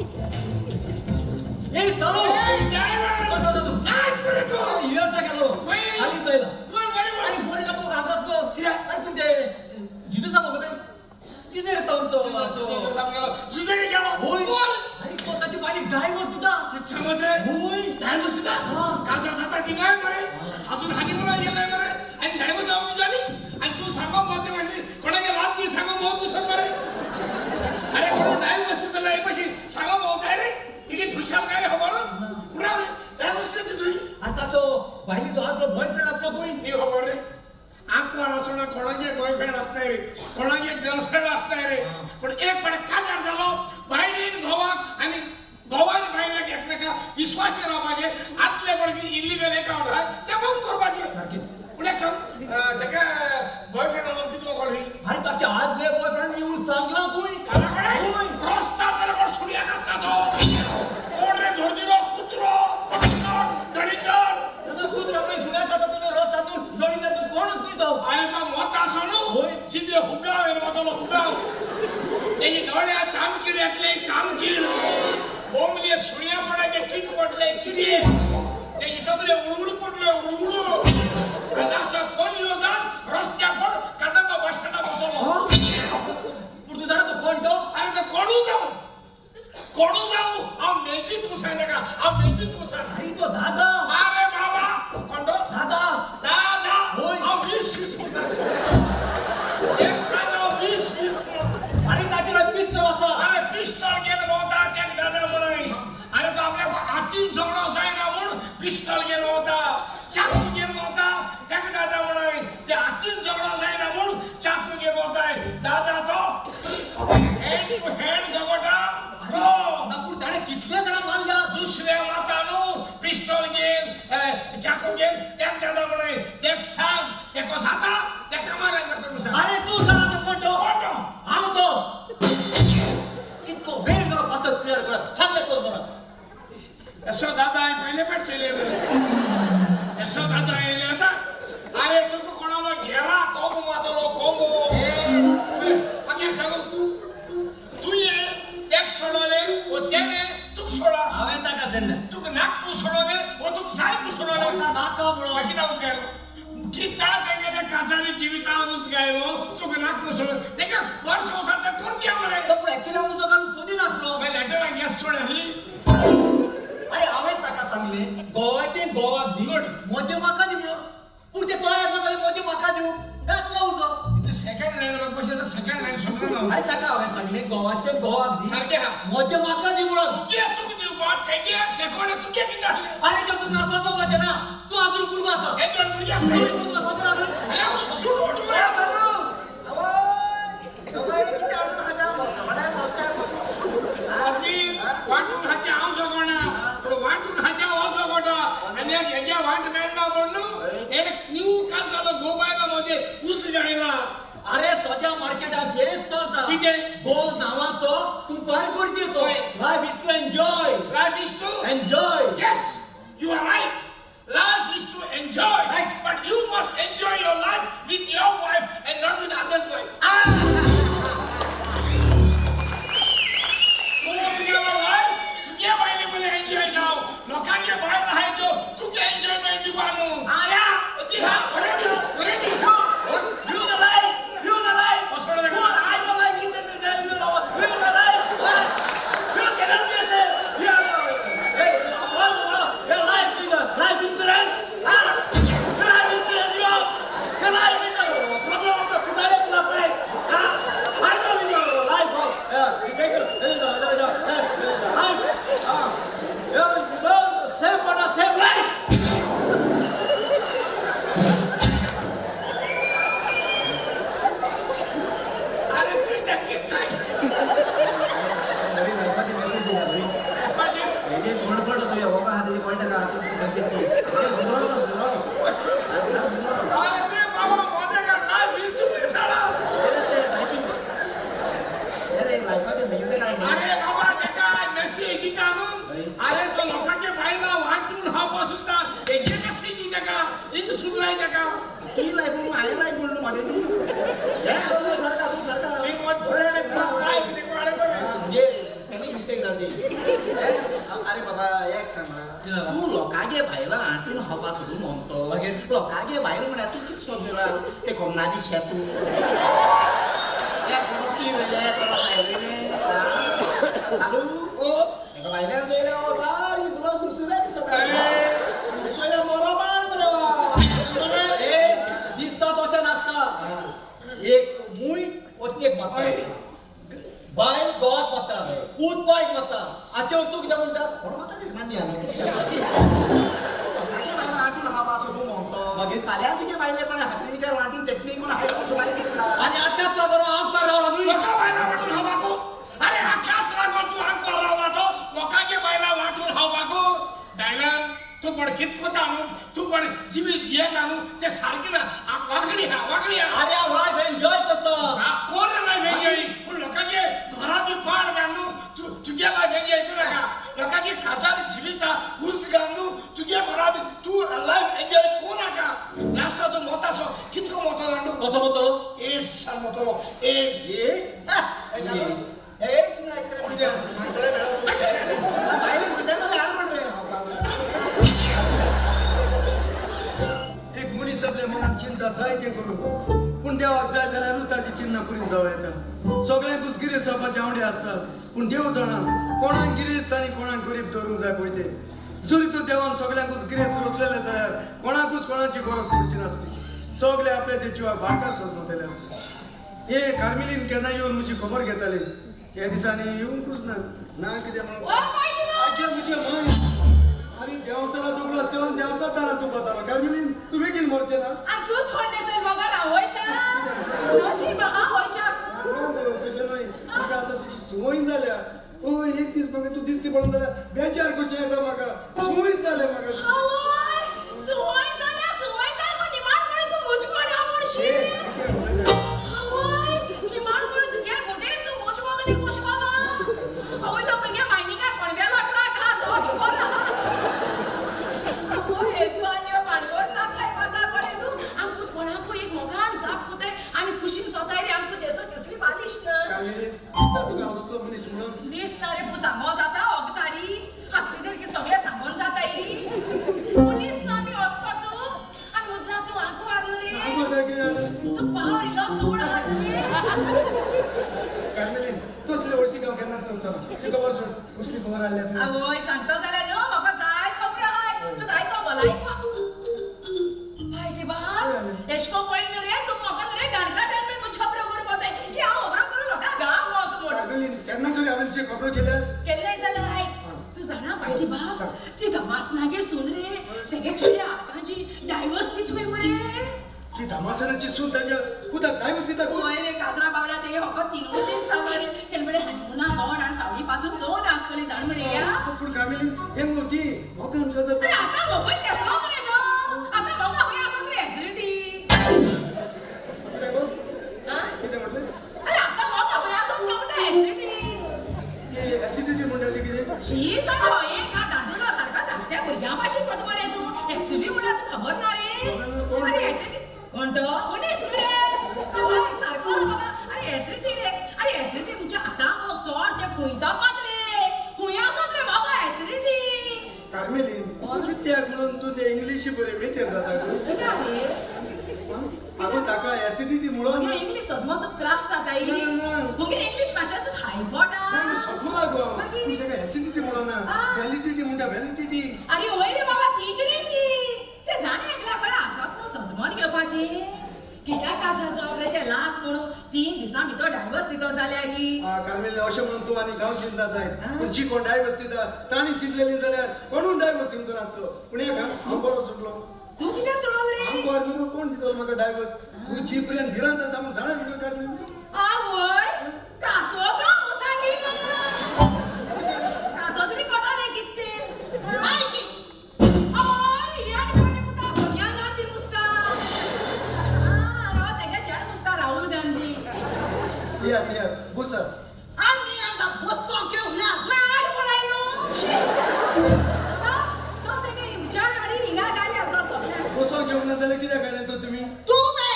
ए सालो कसं तू आज बरे तो युएसला गेलो खाली जायला कोण बरे आणि बोल नको घाबरत नो आणि तू ते जिजू सांगू का जिजू रे तो जिजू सांगलो जिजू रे गेलो होय अरे कोताची माझी ड्रायव्हर सुद्धा समज रे होय ड्रायव्हर सुद्धा कासा जाता ती काय बरे अजून हानी म्हणून गेलाय बरे आणि ड्रायव्हर सांगू झाली आणि तू सांगू मते म्हणजे कोणाला रात दी सांगू बहुत दुसरं बरे अरे कोण ड्रायव्हर सुद्धा नाही पशी सांगू बहुत आहे रे इथे तुझ्या काय हवं पुरा ड्रायव्हर सुद्धा तुझी आता तो बाईली तो आपला बॉयफ्रेंड असतो कोणी मी खबर रे आंकवार असणं कोणाचे बॉयफ्रेंड असणार रे कोणाचे गर्लफ्रेंड असणार रे पण एक पण काय झालो बाईलीन गोवाक आणि गोवान बाईला एकमेका विश्वास करा पाहिजे आतले पण की इल्लीगल अकाउंट आहे ते बंद कर पाहिजे पुढे सांग त्याका बॉयफ्रेंड आलो की तुला कॉल ही अरे त्याचे आतले बॉयफ्रेंड येऊन सांगला कोणी कालाकडे रस्ता बरोबर सुडिया कसता तो ओरे धोरदिरो कुत्रो दळीदार तसं कुत्रा काही सुडिया कसता तुम्ही रस्त्यातून दळीदार तू कोणच नाही तो अरे तो मोठा सोनू जिथे हुगाव आहे मोठा हुगाव त्याची डोळ्या चामकिड्यातले चामकीड बोंबले सुडिया पडायचे किट पडले किडे त्याची तगले उडूड पडले उडूड राष्ट्र कोण योजना रस्त्या पण काटंबा बसस्टँडा बसवलो पुढे जाणं तो कोण तो अरे तो कोणू जाऊ आ मेजीत मुसायला का आ मेजीत मुसा अरे तो दादा अरे बाबा कोण तो दादा होय आ 20 मुसा एक सांगा 20 अरे त्याला पिस्तol असा अरे पिस्तol गेलं होता त्या दादा म्हणाई अरे तो आपल्या हातीन जवळ असाय ना म्हणून पिस्तol गेलं होता चाकू गेलं होता त्या दादा म्हणाई त्या हातीन जवळ असाय ना म्हणून चाकू गेलं होता दादा तो हेड टू हेड जवटा नागपूर त्याने कितले जण मारल्या दुसऱ्या मातानो पिस्तol गेम चाकू गेम त्या दादा म्हणाई ते सांग ते को जाता त्या कमाला नको सांग अरे तू जरा तो फोटो आणतो कितको वेळ जरा पासच क्लिअर कर सांगे सर बरं असो दादा पहिले पेट चले बरं असो दादा येले आता अरे तू कोणाला घेरा कोमो मातलो कोमो बाकी सांगू तू ये एक सोडवले व त्याने तू सोडा हवे ता का सेंड तू नाक तू सोडवले व तू साय तू सोडवले नाक म्हणून बाकी दाऊस काय गीता तेने कासानी जीविता उस गए वो तू नाक तू सोड ते का वर्ष होसात कर दिया मरे तो ऍक्च्युअली उस जगन सुदी नसलो मैं लेटर गॅस सोड हल्ली अरे हवे ता का सांगले गोवाचे गोवा दिवड मोजे माका दियो पुढचे तो याचा तरी मोजे माका देऊ गात लावतो इथे सेकंड लाइन बघ पशे सेकंड लाइन सोडलं ना अरे ता का हवे सांगले गोवाचे गोवा दी सारखे हा मोजे माका दिवड तू देऊ बा तेजे ते कोण तू के किती आले अरे जो तू नाचा तो बचे ना तू अजून गुरगा असा हे दोन गुरगा असते गुरगा समोर अजून अरे सोड रे सरू अहो दोघांनी किती आडून हाजा वडाय मस्त आहे वाटून हाच्या आव सगोणा वाटून हाच्या ओ सगोटा आणि याच्या वाट मेळला म्हणून एक न्यू काल झालं गोबायला मध्ये ऊस जायला अरे सध्या मार्केटात हेच चालता किती गो नावाचो तू फार गरजेचो life is to enjoy yes you are right life is to enjoy but you must enjoy your life with your wife and not with others wife तुझ्या बाईले मला एन्जॉय जाओ लोकांच्या बाईला आहे जो तुझ्या एन्जॉयमेंट दिवानो आया ती हा बरे दी You the life. What's wrong with that? I don't like it. You the life. You cannot be say. Hey, your life insurance. Your life insurance. Your life is a problem of the society club, right? I know your life. You take it. Life. You know, save for the same life. अरे तो लोकांच्या बाईला वाटून हा पासून सुधरायचं का ती life माझ्या लाईफ बोललो माझे तू सरकार म्हणजे स्पेलिंग मिस्टेक झाली ती अरे बाबा एक सांगा तू लोकांगे भायला हातून हवा सोडून म्हणतो लोकांगे भायर म्हळ्यार तू कितें सोदला ते कोमनादी शेतू एक गोष्टी वेगळे परस आयले चालू ओ एका भायल्यान चोयले ओ सारी तुला सुरसुरे दिसता चोयले बरोबर बरे ए दिसता तशें नासता एक मूय वस्तेक मारता बायल गोवाक मारता पूत बायक मारता आचे तूं कितें म्हणटा मान्य हातून हवा सोडून म्हणतो मागीर फाल्यां तुगे बायले कोण हातली काय वाटून चटणी कोण हायलो बायल कितें आनी आतांतलो बरो आमकां रावला न्हू लोकां बायला वाटून हांव अरे आख्याच लागून तूं आमकां रावला तो लोकांचे बायला वाटून हांव बागू डायलन तूं पण कितकोता न्हू तूं पण जिवी जियेता न्हू ते सारकें ना वांकडी हा अरे हांव लायफ एन्जॉय करता कोण लायफ एन्जॉय पूण लोकांचे घरा बी पाड घाल न्हू तुगे लायफ एन्जॉय करूं नाका लोकांची काजार जिविता उस घाल न्हू तुगे घरा बी तूं लायफ एन्जॉय करूं नाका लास्टा तूं मोतासो कितको मोतो जाणू कसो म्हणटलो एड्स मोतलो एड्स एड्स नाही बायलेन कितें तरी हाड म्हण रे एक मनीस आपल्या मनात चिंता जाय तें करूं पूण देवाक जाय जाल्यारूच ताची चिंता करून जावं येता सगळ्यांकूच गिरेस्त जावपाचे आवडे असतात पूण देव जाणा कोणाक गिरेस्त आनी कोणाक गरीब धरूंक जाय पळय ते जरी तो देवान सगळ्यांकूच गिरेस्त रचलेले जाल्यार कोणाकूच कोणाची गरज पडची नासली सगळे आपल्या ते जिवाक भाडकार सोदतले आसले हे कार्मेलीन केन्ना येवन म्हजी खबर घेताली ह्या दिसांनी येवंकूच ना कितें म्हणून आगे म्हजे मय अरे देंवताना दुखलो केलो देंवताना तूं पातालो कार्मेलीन तूं बेगीन मरचें ना आणि तूच म्हणतेस बघा रावयता नशीब हा होयच्या कशें न्हय म्हाका आतां तुजी संवय जाल्या ओय एक दीस म्हाका तूं दिसती पडून जाल्यार बेजार कशें येता म्हाका संवय जाल्या म्हाका आवय सुवय जाय पण निमाण पडे तू मुजकोड हा म्हणशी कितें म्हणलें आवय निमाण पडे तू घ्या गोटे तू मुजकोगली खुश बाबा आवय तो म्हणजे मायनी काय पळव्या वाटरा का दोच बरा आवय हेसवानी पाणगोड ना काय बघा पडे तू आमकुत कोणाको एक मोगान जाप कोते आम्ही खुशीन सोताय रे आमकुत देसो कसली बालिश ना कार्मेलीन दिसता तुका हांव असलो मनीस म्हणून दिसता रे तू सांगो जाता ओगतारी हाकसीदर की सगळे सांगोन जाताई पुलीस ना मी वसपा तू आणि मुद्दा तू आको आलो रे आंबो काय कितें जालें तू पावर इलो चोड आलो रे कार्मेलीन तसले वर्षी हांव केन्नाच करचो ना ती खबर सोड कसली खबर आयल्या तुवें आवय सांगता जाल्यार न्हू म्हाका जाय खबर आहाय तू काय तो भलाई हाय बा एशको पॉइंट रे तू म्हाका रे गाणकाटान मी मुझ खबर करू पताय की हांव खबर करू लोका गाव वत मोड कार्मेलीन केन्ना तरी हांवें जे खबरो केल्या केल्ले जाल्यार आयक तू जाणा पायटी बाप ती धमासनागे सून रे तेगे चेडे आतांची डायवर्स ती थंय मरे ती धमासनाची सून ताच्या कुदाक काय वस्ती ताका होय रे काजरा बावडा ते होको तीनूच दीस जावं रे तेल बडे हनीमुना तोंड आणि सावळी पासून चोन आसतली जाण मरे या पूण कार्मेलीन हें न्हू ती मोगान अरे जाता आता मोबाईल केसलो मरे तो आता मोगा होय आसत रे ऍसिडिटी कितें गो हा कितें म्हटलें अरे आता मोगा होय आसत म्हणटा ऍसिडिटी ती एसिडिटी म्हणटा ती कितें शी जालो हे का दादूला सारखा धाकट्या भुरग्या भाशेन करता मरे तू ऍसिडिटी म्हणा तू खबर ना रे अरे ऍसिडिटी कोणतो मनीस रे तू सारको बघा अरे ऍसिडिटी रे अरे ऍसिडिटी म्हणजे आता मग चोड ते फुयता पात रे हुंय आसत रे म्हाका ऍसिडिटी कार्मेलीन कित्याक म्हणून तूं ते इंग्लिशी बरें मेतेर जाता गो कित्याक रे आगो ताका एसिडिटी म्हणून मगे इंग्लिश सजमा तुका त्रास जाताय ना, ना, ना. मगे इंग्लिश भाशा तू खायपोटा सगळं गो पूण ताका एसिडिटी म्हणून व्हॅलिडिटी म्हणटा व्हॅलिडिटी अरे होय रे बाबा तीच रे ती ते जाणे एकला कळे आसात न्हू सजमोन घेवपाची कित्याक आसा जाव रे ते लाख म्हणून 3 दिसां भितर डायवर्स दितो जाल्यार कार्मेलीन अशें म्हणून तूं आनी गांव चिंता जाय पूण जी कोण डायवर्स दिता तांणी चिंतलेली जाल्यार कोणूय डायवर्स दिवंक नासलो पूण एक हांव बरो सुटलो तू कित्याक सोडलो रे हांव बरो न्हू कोण दितलो म्हाका डायवर्स तूं जी पर्यंत भिरांत आसा म्हूण जाणा भिलो कार्मेलीन आवय कातो तो मुसांगी कातो तरी कोटा रे कित्ते आय की ओय या कोणे पुता सोनिया गांधी मुस्ता रो तेगे चेड मुस्ता राहुल गांधी या बुसा आम्ही आता बसो घेऊ ना माड पळायलो चल तेगे विचार आनी हिंगा गाली चल सोनिया बुसो घेवंक ना जाल्यार कित्याक आयले तर तुमी तू रे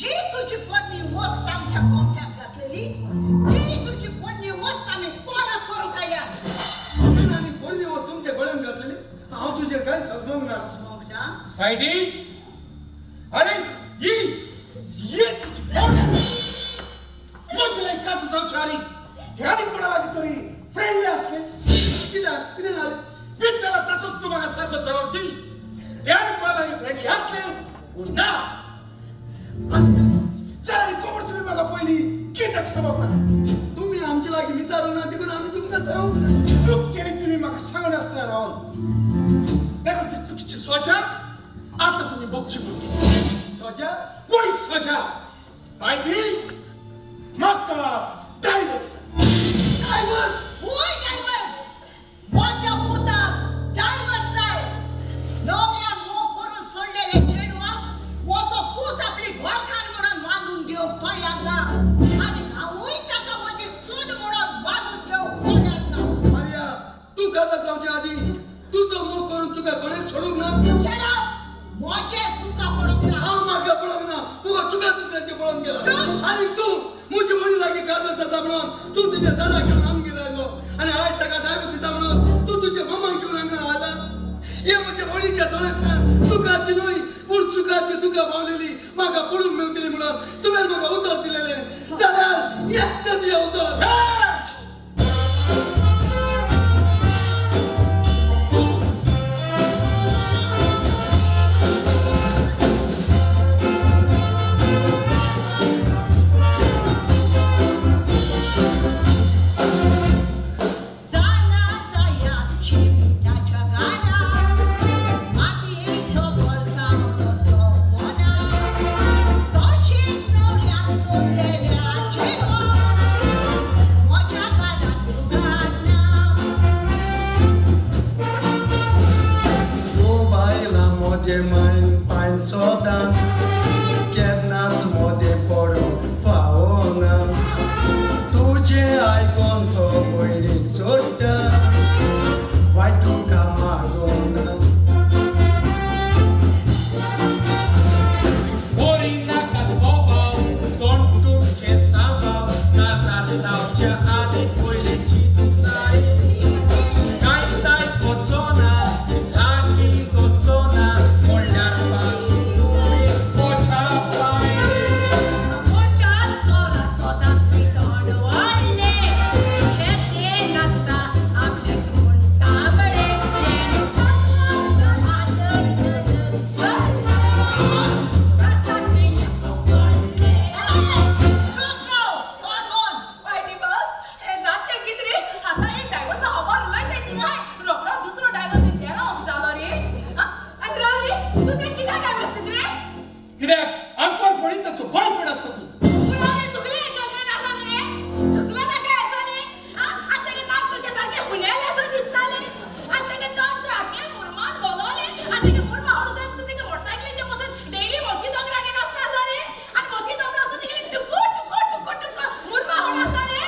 जी तुझी पत्नी वस्त आमच्या कोमट्यात घातलेली ती तुझी पत्नी वस्त आम्ही परत करू काय तुझे काय सजमोग ना मोगला फायडी अरे ये मोचले कस संचारी ध्यानी पडाला तरी फ्रेंडली असले किती झाले बिचारा ताचोच तुम्हाला सर्व जबाब दी ध्यानी पडाला फ्रेंडली असले ना असले जरा कोमर तुम्ही मला पहिली कितक सबब ना तुम्ही आमच्या लागी विचारू ना तिकडून आम्ही तुमका सांगू ना चूक केली तुम्ही मला सांगून असता राहून देखो ती चुकीची स्वचा आता तुम्ही बघची बोलली स्वचा कोणी स्वचा माहिती मग डायव्हर्स होय डायव्हर्स माझ्या पोटात डायव्हर्स आहे नवऱ्या मोग करून सोडलेले चेडवाक माझं पूत आपली घरखान म्हणून बांधून देऊ पहिल्यांदा आणि नावही त्याका माझे सून म्हणून बांधून देऊ पहिल्यांदा मारिया तू घरात जाऊच्या आधी तुझं मुख करून तुका कोणी सोडून ना चला माझे तुका पडत ना हा मागा पळव ना तुका दुसऱ्याचे पळून गेला आणि तू मुझी म्हणू लागी गाजरचा म्हणून तू तुझ्या दादा घेऊन आमगे राहिलो आणि आज तका डायव्हर्सिता म्हणून तू तुझ्या मामा घेऊन अंगण आला ये माझ्या बळीच्या डोळ्यातल्या सुखाची नाही पण सुखाची तुका पावलेली मागा पळून मिळतली म्हणून तुम्ही मला उतर दिलेले चला येस तर उतर जाण्याचा या शिमिटाच्या गाण्या मातीचं बलकाम कसं कोणा तशीच नवऱ्या सोडलेल्या चेडवा माझ्या गाण्यात उघडना तो बायला मोदे माइन पाइन सोदान केन्नाच मोदे पडून फावोना तुझे आयकोन तो भयणीक सोडटा वाय तुका मागोना बोरी नाकात बोबाव तोंड तुमचे सांबाव नाजार जावच्या आधी पयलेची तुसारी कांयच आयकोचो ना लागी दोचो ना म्हणल्यार पासून तुम्ही पोटा पाय मोठा चोराक स्वताच भितोंड वाडले ते नासता आपलेच म्हूण तांबडे तेणे रस्ताचे वाडले पायटी बघ हे जाते कित रे आता एक डायव्हर्स हवार उलयताय ती काय रोकडो दुसरो डायव्हर्स इंडियाना हो जालो रे आणि राव रे तू ते कित्याक डायव्हर्स दित रे कित्याक आमकां पडीत ताचो बॉयफ्रेंड आसता तूं पुरावे तुगले गर्लफ्रेंड आसा रे सुसला ना काय आसा रे आता के नाच तुझे सारखे हुनेले असो दिसताले आता के तोंड सारखे मुरमान बोलवले आता के मुरमा हळू जात तू तिके मोटरसायकलीचे बसून डेली मोती दोंगरा घेऊन असता रे आणि मोती दोंगरा असो तिके टुकू टुकू टुकू टुकू मुरमा हळू असता रे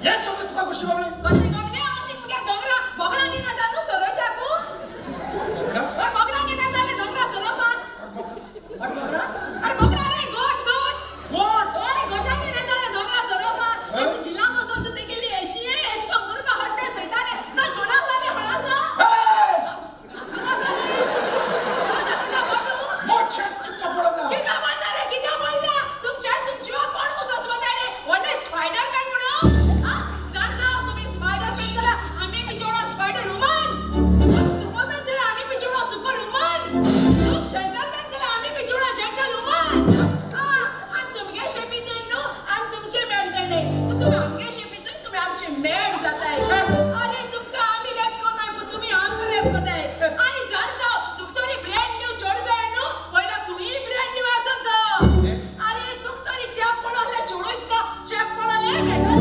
हे सगळं तुका कशी बाबले कशे गमले होती तुगे दोंगरा बोगडा घेऊन आता तू चरोयच्या को बोगडा घेऊन आता दोंगरा चरोपाक अरे बोगडा रे गोट गोट कोट ओय गोठाने नेताले दोंगरा चरोपाक आणि जिल्हा बसून तू ते गेली एश को मुरमा हट्टे चैताले चल होणारला रे होणारला मोठे तुका पडला किती बोलला रे किती बोलला तुमच्या कोण मुसस होता रे वने स्पायडरमॅन म्हणून जाण जाओ तुम्ही स्पायडरमॅन चला आम्ही बिचोडा स्पायडर वुमन सुपरमॅन चला आम्ही बिचोडा सुपर वुमन जेंटलमॅन चला आम्ही बिचोडा जेंटल वुमन आणि तुमगे शेपीचे नो आणि तुमचे मेड जाणे तुम्ही आमगे शेपीचे तुम्ही आमचे मेड जाताय अरे तुमका आम्ही रेप को नाही पण तुम्ही आम रेप कोताय आणि जाण जाओ तुमतरी ब्रँड न्यू जोड जाय नो पहिला तूही ब्रँड न्यू असत जा अरे तुमतरी चॅप पडाले चोळोयत का चॅप पडाले भेटले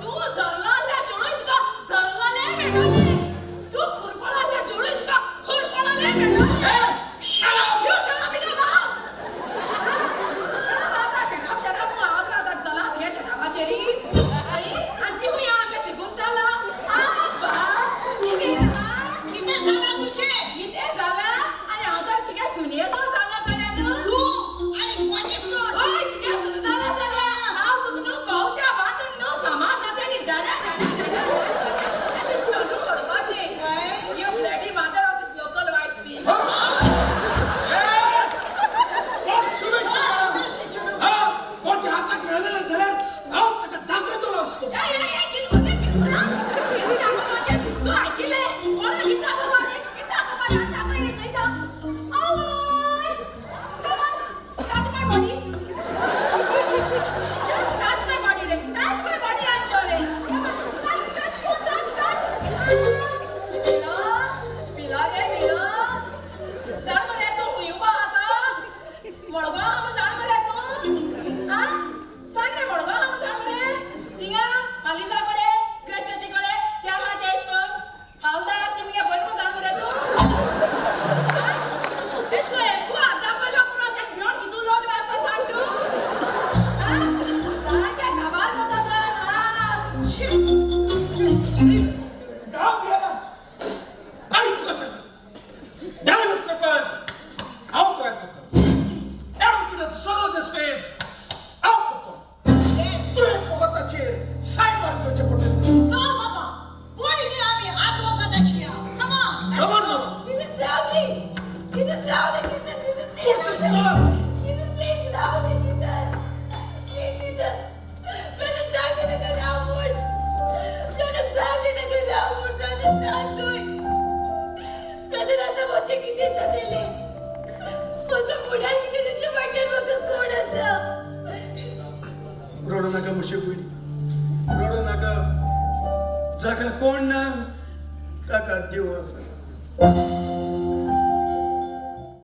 तू जरलाले चोळोयत का जरलाले भेटले तू खुरपडाले चोळोयत का खुरपडाले भेटले यो शला बिना भाव साता शटाप मागरा तर चला हे शटापाचे री आणि ती हुया आम्ही शिकून त्याला बा किती झाला तुझे किती झाला आणि आता तिच्या सुनेसो झाला झाल्या तू आणि माझे सून ओय तिच्या सुन झाला झाल्या हाव तुक नु कवत्या बांधून नु समाज आता नि डाडा डाडा डाडा पिला रे पिला जाण मरे तू हुयुबा आता वळगा हम जाण मरे तू हा सांग रे वळगा हम जाण मरे तिंगा मालिसा कडे कृष्णाची कडे त्या हा देश कोण हालदार तिंगा बनव जाण मरे तू देश कडे तू आता पहिला पुरा ते बियॉन्ड कितू लोग राहता सांग तू हा सांग काय खबर होता तर हा Down together. Aí tu gosta. Down os papers. Out to it. Down to the soul of this face. Out to it. Tu é fogata chair. Sai marco de porta. No, Baba. Poi आम्ही हात दोघांची Come on. Come on, mama. Jesus, help me! Jesus, help me! Jesus, please! What's it, son? Jesus, please, help me, Jesus! Please, Jesus! मैंने सांग ने करा बोल! मैंने सांग ने करा बोल! मैंने सांग लोई! मैंने राता बच्चे कितने सदेले! मग पुढार किती तुझ्या वाटेर बघ कोण असं! रडू नका मुशे पुढे रडू नका जागा कोण ना ताका देव असं